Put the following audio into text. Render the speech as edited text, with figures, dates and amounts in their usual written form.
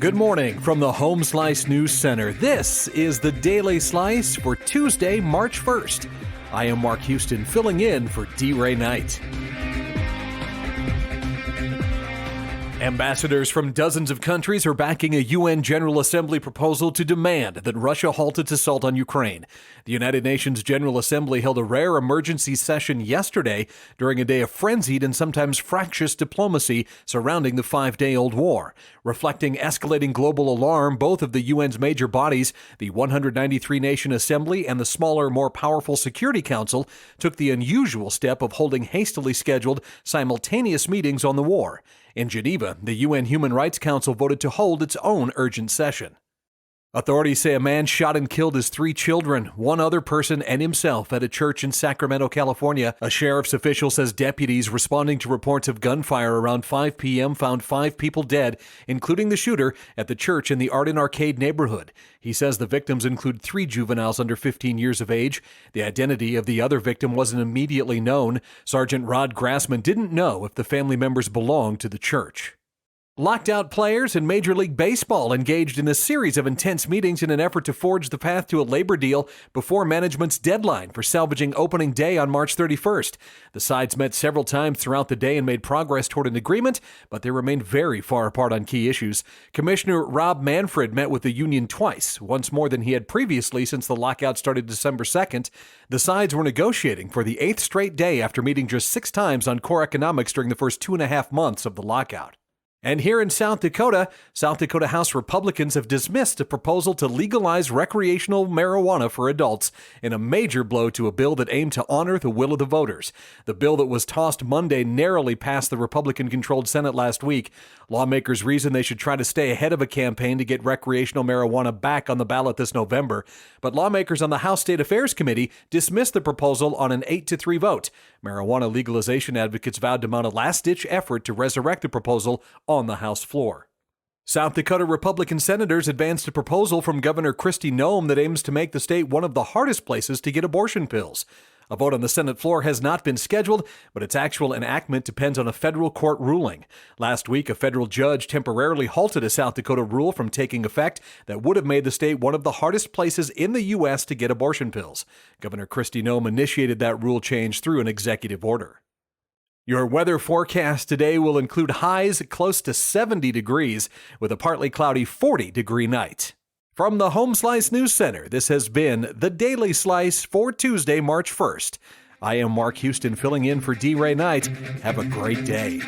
Good morning from the Home Slice News Center. This is the Daily Slice for Tuesday, March 1st. I am Mark Houston, filling in for D-Ray Knight. Ambassadors from dozens of countries are backing a UN General Assembly proposal to demand that Russia halt its assault on Ukraine. The United Nations General Assembly held a rare emergency session yesterday during a day of frenzied and sometimes fractious diplomacy surrounding the 5-day-old war. Reflecting escalating global alarm, both of the UN's major bodies, the 193-nation Assembly and the smaller, more powerful Security Council, took the unusual step of holding hastily scheduled simultaneous meetings on the war. In Geneva, the UN Human Rights Council voted to hold its own urgent session. Authorities say a man shot and killed his 3 children, one other person and himself at a church in Sacramento, California. A sheriff's official says deputies responding to reports of gunfire around 5 p.m. found 5 people dead, including the shooter, at the church in the Arden Arcade neighborhood. He says the victims include 3 juveniles under 15 years of age. The identity of the other victim wasn't immediately known. Sergeant Rod Grassman didn't know if the family members belonged to the church. Locked out players in Major League Baseball engaged in a series of intense meetings in an effort to forge the path to a labor deal before management's deadline for salvaging opening day on March 31st. The sides met several times throughout the day and made progress toward an agreement, but they remained very far apart on key issues. Commissioner Rob Manfred met with the union twice, once more than he had previously since the lockout started December 2nd. The sides were negotiating for the 8th straight day after meeting just 6 times on core economics during the first 2.5 months of the lockout. And here in South Dakota House Republicans have dismissed a proposal to legalize recreational marijuana for adults in a major blow to a bill that aimed to honor the will of the voters. The bill that was tossed Monday narrowly passed the Republican-controlled Senate last week. Lawmakers reason they should try to stay ahead of a campaign to get recreational marijuana back on the ballot this November. But lawmakers on the House State Affairs Committee dismissed the proposal on an 8-3 vote. Marijuana legalization advocates vowed to mount a last-ditch effort to resurrect the proposal on the House floor. South Dakota Republican senators advanced a proposal from Governor Kristi Noem that aims to make the state one of the hardest places to get abortion pills. A vote on the Senate floor has not been scheduled, but its actual enactment depends on a federal court ruling. Last week, a federal judge temporarily halted a South Dakota rule from taking effect that would have made the state one of the hardest places in the U.S. to get abortion pills. Governor Kristi Noem initiated that rule change through an executive order. Your weather forecast today will include highs close to 70 degrees with a partly cloudy 40-degree night. From the Home Slice News Center, this has been the Daily Slice for Tuesday, March 1st. I am Mark Houston filling in for D-Ray Knight. Have a great day.